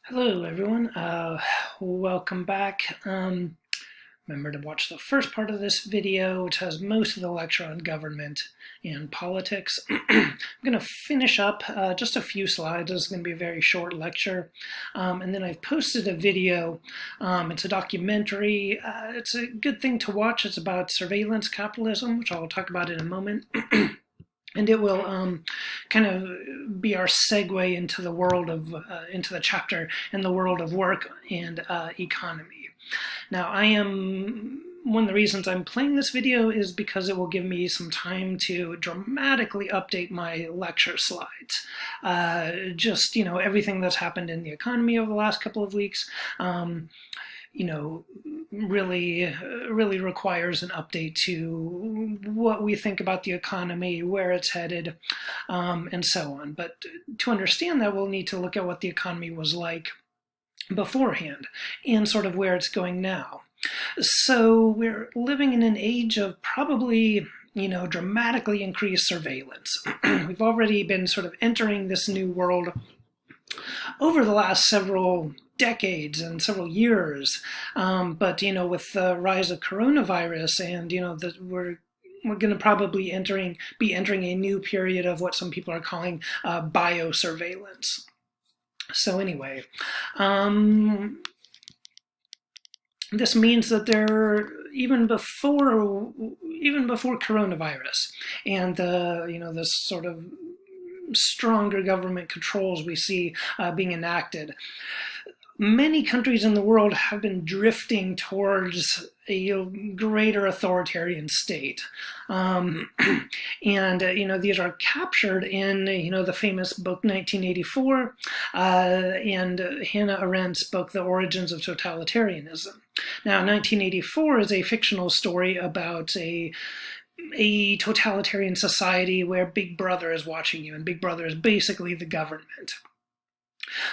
Hello, everyone. Welcome back. Remember to watch the first part of this video, which has most of the lecture on government and politics. I'm going to finish up just a few slides. This is going to be a very short lecture. And then I've posted a video. It's a documentary. It's a good thing to watch. It's about surveillance capitalism, which I'll talk about in a moment. And it will kind of be our segue into the world of, into the chapter in the world of work and economy. Now, one of the reasons I'm playing this video is because it will give me some time to dramatically update my lecture slides. Just, everything that's happened in the economy over the last couple of weeks. Really requires an update to what we think about the economy, where it's headed, and so on. But to understand that, we'll need to look at what the economy was like beforehand and sort of where it's going now. So we're living in an age of probably dramatically increased surveillance. We've already been sort of entering this new world over the last several decades and several years. But with the rise of coronavirus and we're going to probably be entering a new period of what some people are calling biosurveillance. So anyway, this means that even before coronavirus and this sort of stronger government controls we see being enacted, many countries in the world have been drifting towards a greater authoritarian state. And these are captured in, the famous book 1984 and Hannah Arendt's book, The Origins of Totalitarianism. Now, 1984 is a fictional story about a totalitarian society where Big Brother is watching you, and Big Brother is basically the government.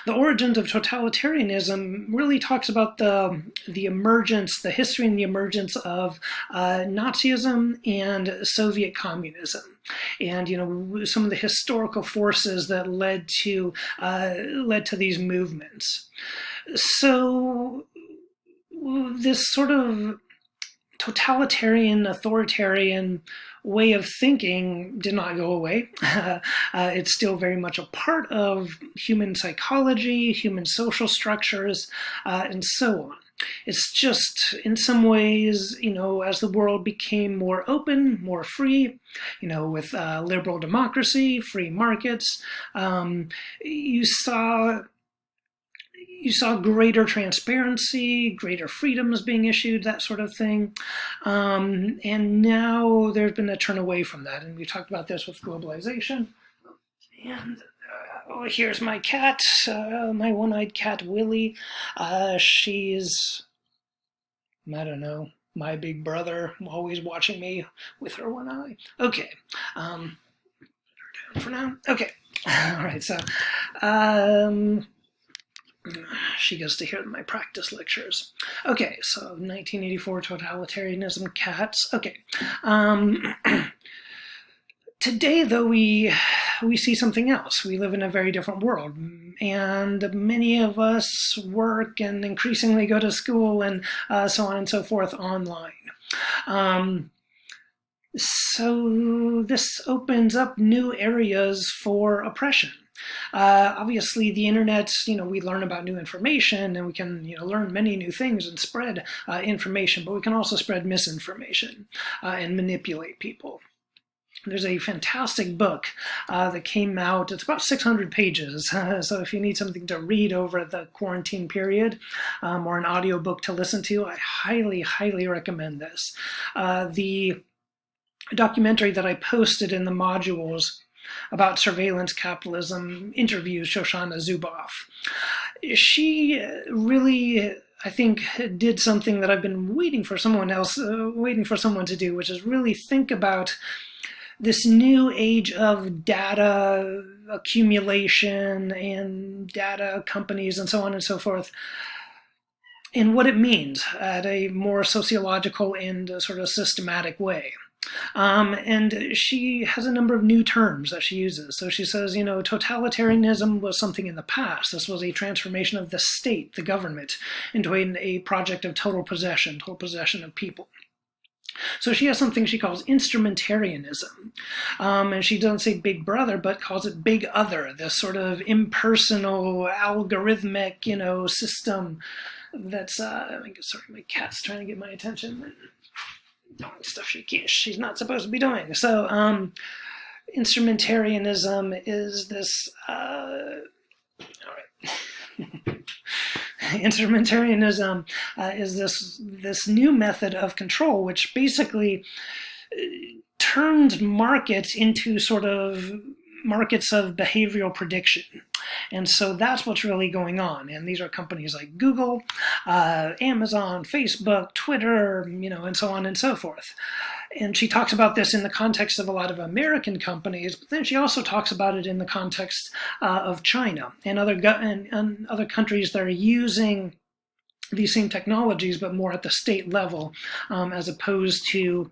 The Origins of Totalitarianism really talks about the emergence, the history and the emergence of Nazism and Soviet communism, and some of the historical forces that led to these movements. So this sort of totalitarian, authoritarian way of thinking did not go away. It's still very much a part of human psychology, human social structures, and so on. It's just, in some ways, as the world became more open, more free, with liberal democracy, free markets, you saw greater transparency, greater freedoms being issued, that sort of thing. And now there's been a turn away from that. And we talked about this with globalization. And here's my cat, my one-eyed cat, Willie. She's, I don't know, my big brother, always watching me with her one eye. Okay. For now. Okay. All right. So, she gets to hear my practice lectures. Okay, so 1984 totalitarianism, cats. Okay. Today, though, we see something else. We live in a very different world, and many of us work and increasingly go to school and so on and so forth online. So this opens up new areas for oppression. Obviously, the internet, we learn about new information and we can, learn many new things and spread information, but we can also spread misinformation and manipulate people. There's a fantastic book that came out. It's about 600 pages. So if you need something to read over the quarantine period or an audiobook to listen to, I highly, highly recommend this. The documentary that I posted in the modules about surveillance capitalism interviews Shoshana Zuboff. She really, I think, did something that I've been waiting for someone to do, which is really think about this new age of data accumulation and data companies and so on and so forth, and what it means at a more sociological and sort of systematic way. And she has a number of new terms that she uses. So she says, totalitarianism was something in the past. This was a transformation of the state, the government, into a project of total possession of people. So she has something she calls instrumentarianism. And she doesn't say big brother, but calls it big other, this sort of impersonal, algorithmic, system that's, sorry, my cat's trying to get my attention. Doing stuff she's not supposed to be doing. So instrumentarianism is this, all right. Instrumentarianism is this new method of control, which basically turns markets into sort of markets of behavioral prediction. And so that's what's really going on. And these are companies like Google, Amazon, Facebook, Twitter, and so on and so forth. And she talks about this in the context of a lot of American companies, but then she also talks about it in the context of China and other countries that are using these same technologies, but more at the state level, as opposed to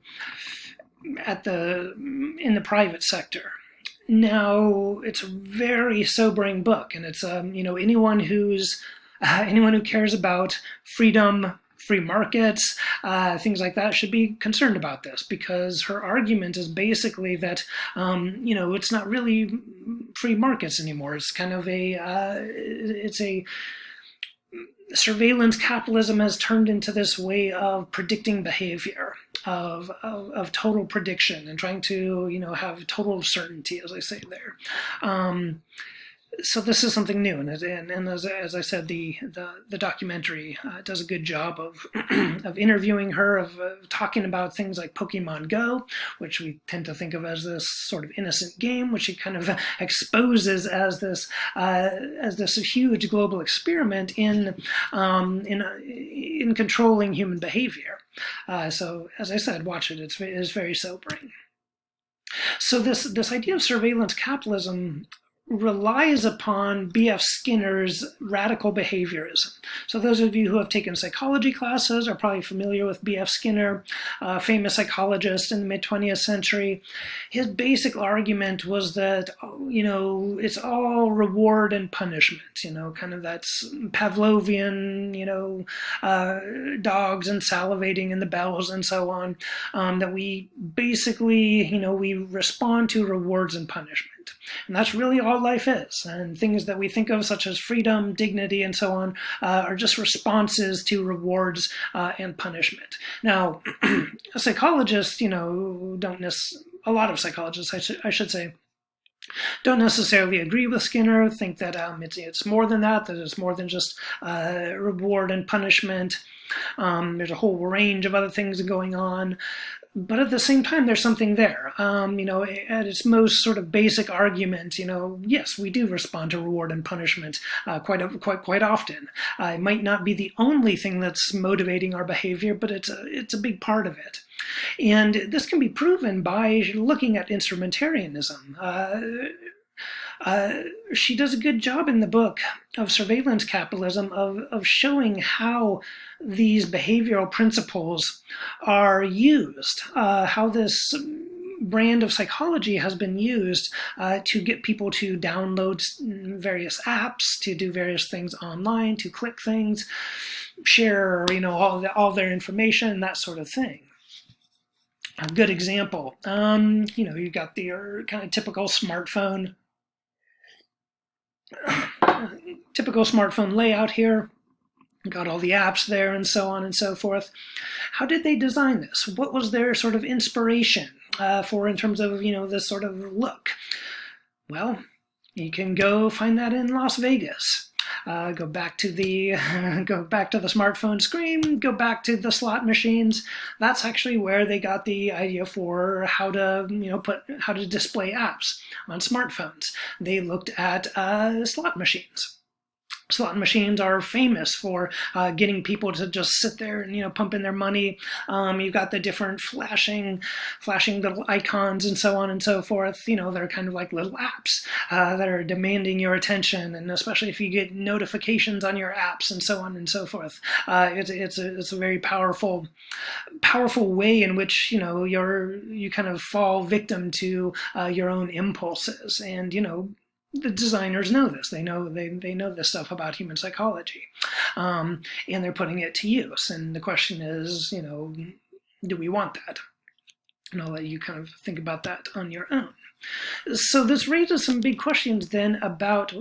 in the private sector. Now, it's a very sobering book, and it's anyone who cares about freedom, free markets, things like that should be concerned about this, because her argument is basically that it's not really free markets anymore. It's kind of surveillance capitalism has turned into this way of predicting behavior, of total prediction, and trying to have total certainty, as I say there. So this is something new, and as I said, the documentary does a good job of of interviewing her, of talking about things like Pokemon Go, which we tend to think of as this sort of innocent game, which she kind of exposes as this huge global experiment in controlling human behavior. So as I said, watch it; it is very sobering. So this idea of surveillance capitalism relies upon B.F. Skinner's radical behaviorism. So those of you who have taken psychology classes are probably familiar with B.F. Skinner, a famous psychologist in the mid-20th century. His basic argument was that, it's all reward and punishment, kind of that's Pavlovian, dogs and salivating and the bells and so on, that we basically, we respond to rewards and punishment. And that's really all life is. And things that we think of, such as freedom, dignity, and so on, are just responses to rewards and punishment. Now, psychologists, a lot of psychologists, I should say, don't necessarily agree with Skinner, think that it's more than that it's more than just reward and punishment. There's a whole range of other things going on. But at the same time, there's something there. At its most sort of basic argument, yes, we do respond to reward and punishment quite often. It might not be the only thing that's motivating our behavior, but it's a big part of it. And this can be proven by looking at instrumentarianism. She does a good job in the book of Surveillance Capitalism of showing how these behavioral principles are used, how this brand of psychology has been used to get people to download various apps, to do various things online, to click things, share, all their information, that sort of thing. A good example, you've got the kind of typical smartphone layout here. Got all the apps there and so on and so forth. How did they design this? What was their sort of inspiration in terms of, this sort of look? Well, you can go find that in Las Vegas. Go back to the smartphone screen, go back to the slot machines. That's actually where they got the idea for how to display apps on smartphones. They looked at slot machines. Slot machines are famous for getting people to just sit there and pump in their money. You've got the different flashing little icons and so on and so forth. They're kind of like little apps that are demanding your attention, and especially if you get notifications on your apps and so on and so forth. It's a very powerful way in which you kind of fall victim to your own impulses, and the designers know this. They know this stuff about human psychology, and they're putting it to use. And the question is, do we want that? And I'll let you kind of think about that on your own. So this raises some big questions then about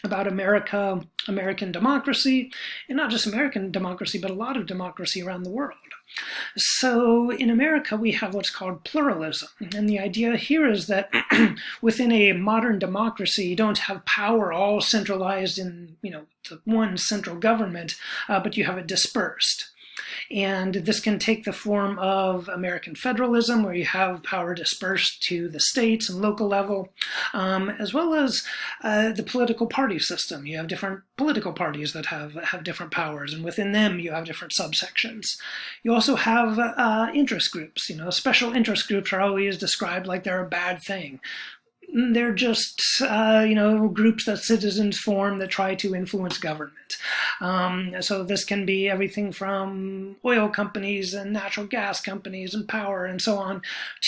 American democracy, and not just American democracy, but a lot of democracy around the world. So in America, we have what's called pluralism. And the idea here is that within a modern democracy, you don't have power all centralized in the one central government, but you have it dispersed. And this can take the form of American federalism, where you have power dispersed to the states and local level, as well as the political party system. You have different political parties that have different powers, and within them you have different subsections. You also have interest groups. Special interest groups are always described like they're a bad thing. They're just, groups that citizens form that try to influence government. So this can be everything from oil companies and natural gas companies and power and so on,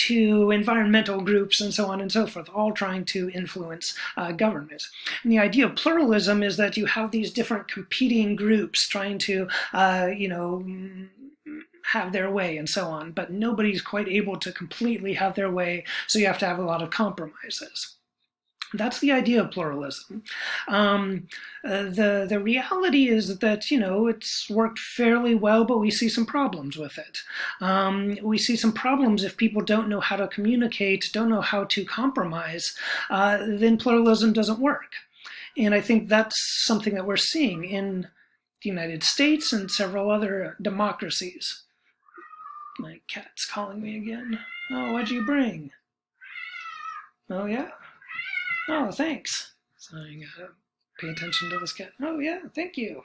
to environmental groups and so on and so forth, all trying to influence government. And the idea of pluralism is that you have these different competing groups trying to, have their way and so on, but nobody's quite able to completely have their way, so you have to have a lot of compromises. That's the idea of pluralism. The reality is that, it's worked fairly well, but we see some problems with it. We see some problems if people don't know how to communicate, don't know how to compromise, then pluralism doesn't work. And I think that's something that we're seeing in the United States and several other democracies. My cat's calling me again. Oh, what'd you bring? Oh, yeah? Oh, thanks. So I gotta pay attention to this cat. Oh, yeah, thank you.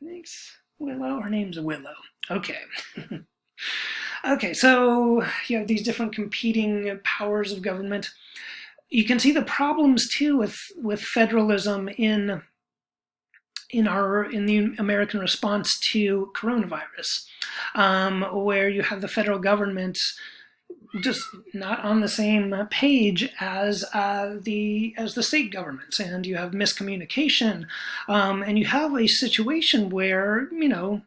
Thanks, Willow. Her name's Willow. Okay. Okay, so you have these different competing powers of government. You can see the problems, too, with federalism in the American response to coronavirus, where you have the federal government just not on the same page as the state governments, and you have miscommunication, and you have a situation where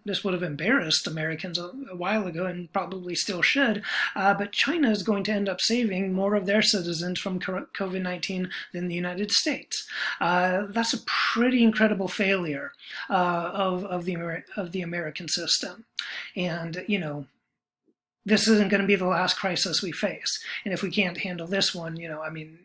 this would have embarrassed Americans a while ago, and probably still should, but China is going to end up saving more of their citizens from COVID-19 than the United States. That's a pretty incredible failure of the American system, and this isn't going to be the last crisis we face. And if we can't handle this one, then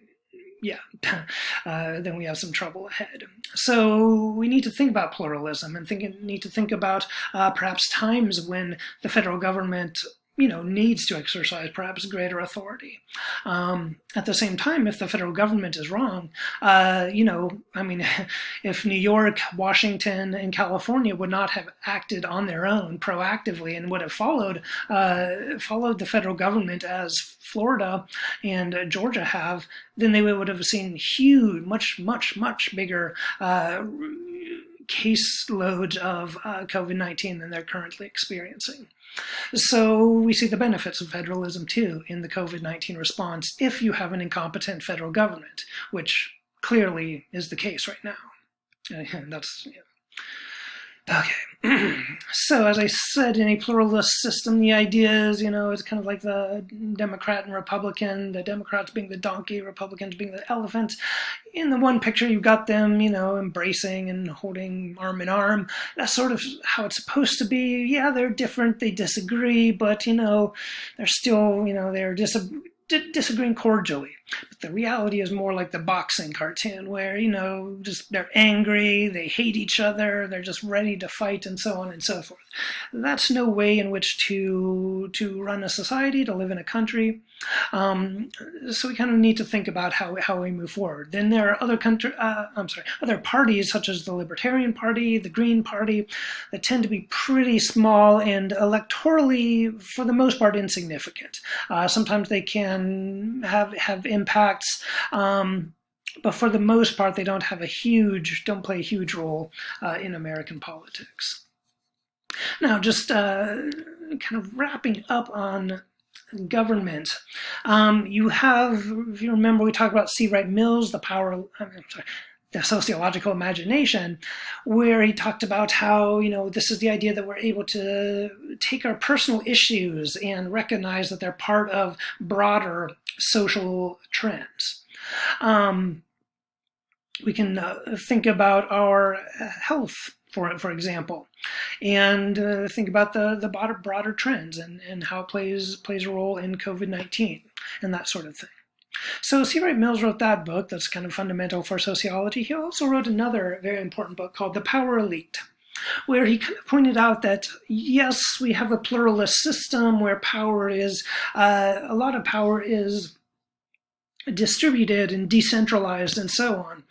we have some trouble ahead. So we need to think about pluralism and need to think about perhaps times when the federal government needs to exercise perhaps greater authority. At the same time, if the federal government is wrong, if New York, Washington, and California would not have acted on their own proactively and would have followed the federal government as Florida and Georgia have, then they would have seen huge, much bigger caseload of COVID-19 than they're currently experiencing. So we see the benefits of federalism too in the COVID-19 response if you have an incompetent federal government, which clearly is the case right now. And that's okay. So as I said, in a pluralist system, the idea is, it's kind of like the Democrat and Republican, the Democrats being the donkey, Republicans being the elephant. In the one picture, you've got them, embracing and holding arm in arm. That's sort of how it's supposed to be. Yeah, they're different, they disagree, but, they're still, they're disagreeing cordially. But the reality is more like the boxing cartoon where, just they're angry, they hate each other, they're just ready to fight, and so on and so forth. That's no way in which to run a society, to live in a country. So we kind of need to think about how we move forward. Then there are other parties such as the Libertarian Party, the Green Party, that tend to be pretty small and electorally, for the most part, insignificant. Sometimes they can have impacts, but for the most part, they don't play a huge role in American politics. Now, just kind of wrapping up on government. You have, if you remember, we talked about C. Wright Mills, the sociological imagination, where he talked about how, this is the idea that we're able to take our personal issues and recognize that they're part of broader social trends. We can think about our health, for example, and think about the broader trends and how it plays a role in COVID-19 and that sort of thing. So C. Wright Mills wrote that book that's kind of fundamental for sociology. He also wrote another very important book called The Power Elite, where he kind of pointed out that, yes, we have a pluralist system where a lot of power is distributed and decentralized and so on.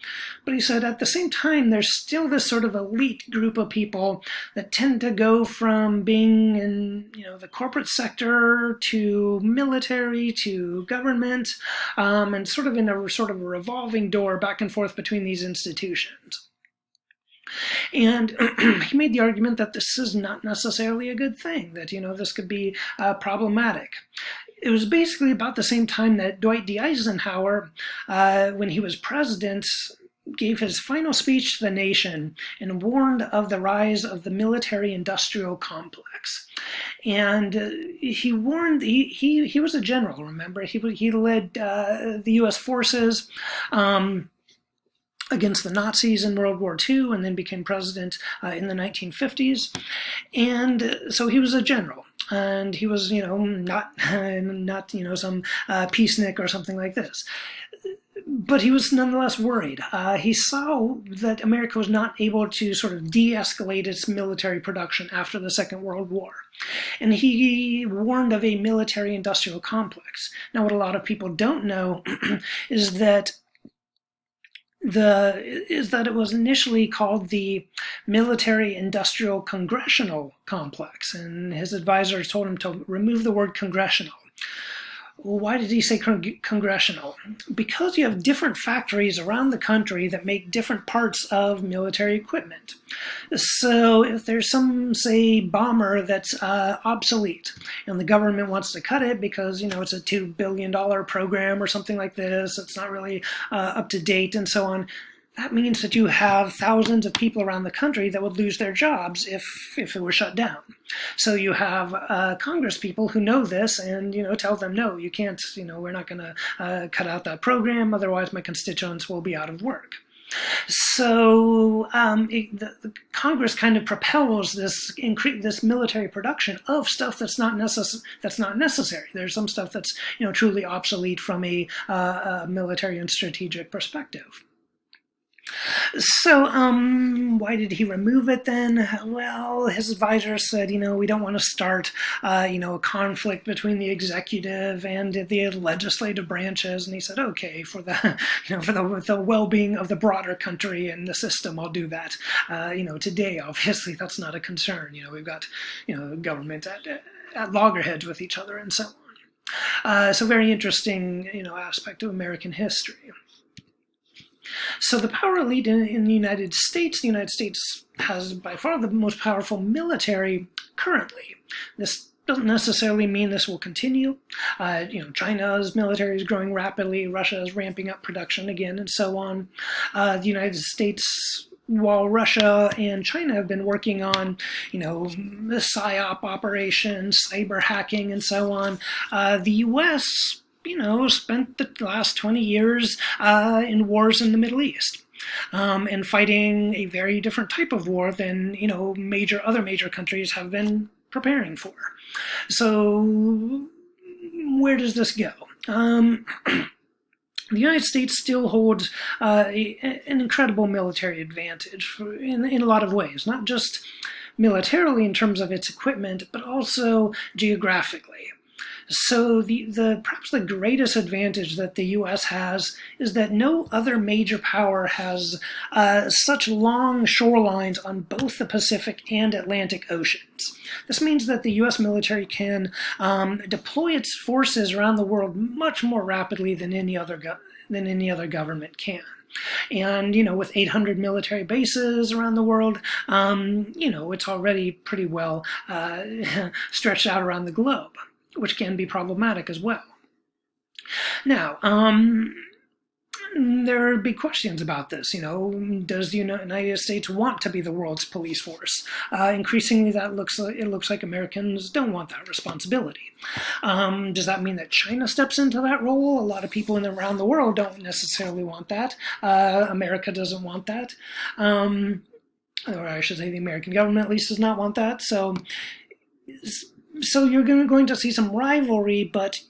But he said at the same time, there's still this sort of elite group of people that tend to go from being in the corporate sector to military to government, and sort of in a revolving door back and forth between these institutions. And he made the argument that this is not necessarily a good thing, that this could be problematic. It was basically about the same time that Dwight D. Eisenhower, when he was president, gave his final speech to the nation and warned of the rise of the military-industrial complex. And he warned, he was a general, remember? He led the U.S. forces against the Nazis in World War II and then became president in the 1950s. And so he was a general. And he was, not some peacenik or something like this. But he was nonetheless worried. He saw that America was not able to sort of de-escalate its military production after the Second World War. And he warned of a military-industrial complex. Now, what a lot of people don't know is that it was initially called the Military-Industrial Congressional Complex, and his advisors told him to remove the word congressional. Well, why did he say congressional? Because you have different factories around the country that make different parts of military equipment. So if there's some, say, bomber that's obsolete, and the government wants to cut it because, it's a $2 billion program or something like this, it's not really up to date and so on, that means that you have thousands of people around the country that would lose their jobs if it were shut down. So you have Congress people who know this and, tell them, no, you can't, we're not going to cut out that program, otherwise my constituents will be out of work. So the Congress kind of propels this military production of stuff that's not necessary. There's some stuff that's, truly obsolete from a military and strategic perspective. So, why did he remove it then? Well, his advisors said, we don't want to start, a conflict between the executive and the legislative branches. And he said, okay, for the well-being of the broader country and the system, I'll do that. Today, obviously, that's not a concern. We've got, government at loggerheads with each other and so on. So very interesting, aspect of American history. So the power elite in the United States has by far the most powerful military currently. This doesn't necessarily mean this will continue. China's military is growing rapidly, Russia is ramping up production again, and so on. The United States, while Russia and China have been working on, the PSYOP operations, cyber hacking, and so on, the U.S., spent the last 20 years in wars in the Middle East. And fighting a very different type of war than, other major countries have been preparing for. So where does this go? the United States still holds an incredible military advantage in a lot of ways, not just militarily in terms of its equipment, but also geographically. So perhaps the greatest advantage that the U.S. has is that no other major power has such long shorelines on both the Pacific and Atlantic Oceans. This means that the U.S. military can deploy its forces around the world much more rapidly than any other government can. And, with 800 military bases around the world, it's already pretty well stretched out around the globe, which can be problematic as well. Now, there are big questions about this. Does the United States want to be the world's police force? Increasingly, it looks like Americans don't want that responsibility. Does that mean that China steps into that role? A lot of people around the world don't necessarily want that. America doesn't want that. Or I should say the American government at least does not want that. So you're going to see some rivalry, but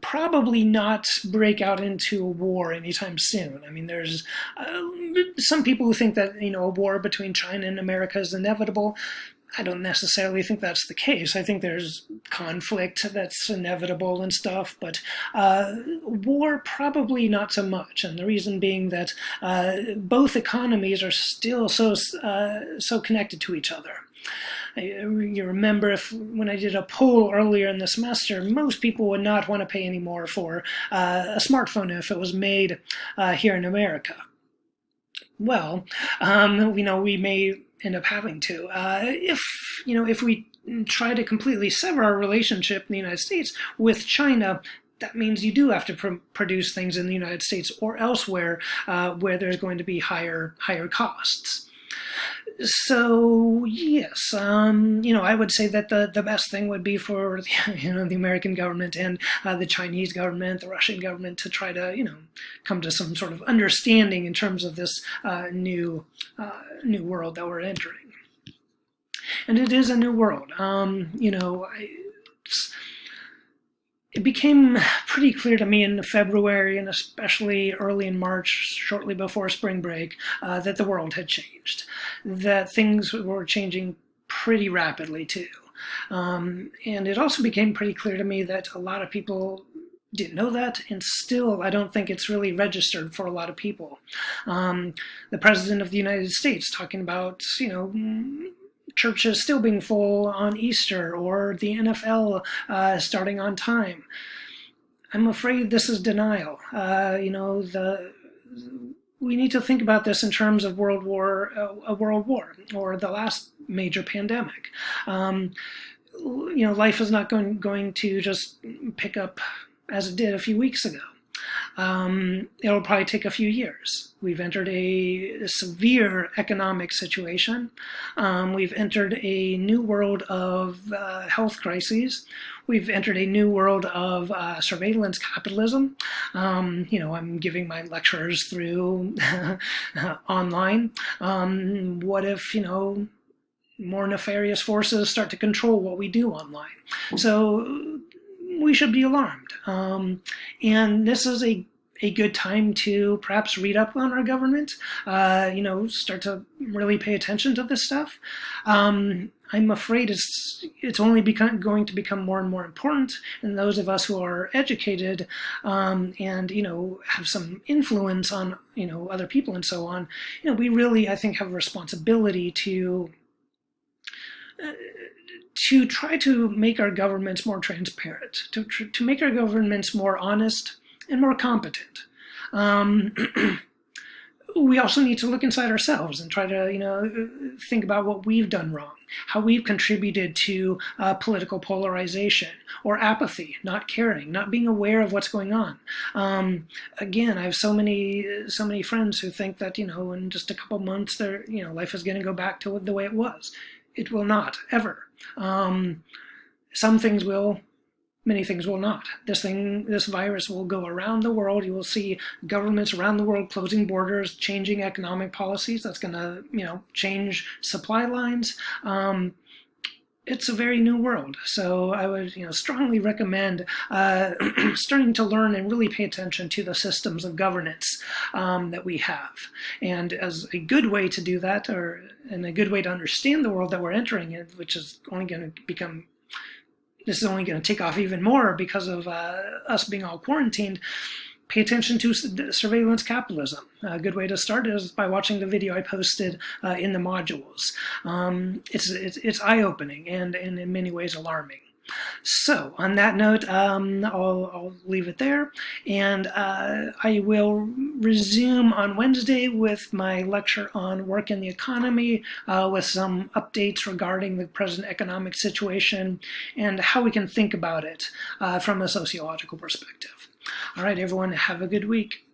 probably not break out into a war anytime soon. I mean, there's some people who think that, a war between China and America is inevitable. I don't necessarily think that's the case. I think there's conflict that's inevitable and stuff, but war probably not so much. And the reason being that both economies are still so connected to each other. You remember when I did a poll earlier in the semester, most people would not want to pay any more for a smartphone if it was made here in America. Well, we may end up having to. If we try to completely sever our relationship in the United States with China, that means you do have to produce things in the United States or elsewhere where there's going to be higher costs. So yes, I would say that the best thing would be for the American government and the Chinese government, the Russian government to try to come to some sort of understanding in terms of this new world that we're entering. And it is a new world. It became pretty clear to me in February and especially early in March, shortly before spring break, that the world had changed, that things were changing pretty rapidly too. And it also became pretty clear to me that a lot of people didn't know that, and still I don't think it's really registered for a lot of people. The President of the United States talking about, churches still being full on Easter, or the NFL starting on time. I'm afraid this is denial. We need to think about this in terms of a world war, or the last major pandemic. Life is not going to just pick up as it did a few weeks ago. It'll probably take a few years. We've entered a severe economic situation. We've entered a new world of health crises. We've entered a new world of surveillance capitalism. I'm giving my lectures through online. What if, more nefarious forces start to control what we do online? So we should be alarmed. And this is a good time to perhaps read up on our government, start to really pay attention to this stuff. I'm afraid it's only going to become more and more important, and those of us who are educated and have some influence on other people and so on, we really, I think, have a responsibility to try to make our governments more transparent, to make our governments more honest and more competent. We also need to look inside ourselves and try to, think about what we've done wrong, how we've contributed to political polarization or apathy, not caring, not being aware of what's going on. Again, I have so many friends who think that, in just a couple months, life is going to go back to the way it was. It will not, ever. Some things will, many things will not. This virus will go around the world. You will see governments around the world closing borders, changing economic policies. That's going to, change supply lines. it's a very new world. So I would, strongly recommend starting to learn and really pay attention to the systems of governance that we have. And as a good way to do that, and a good way to understand the world that we're entering, which is only going to become this is only going to take off even more because of us being all quarantined. Pay attention to surveillance capitalism. A good way to start is by watching the video I posted in the modules. It's eye-opening and in many ways alarming. So on that note, I'll leave it there, and I will resume on Wednesday with my lecture on work in the economy, with some updates regarding the present economic situation and how we can think about it from a sociological perspective. All right, everyone, have a good week.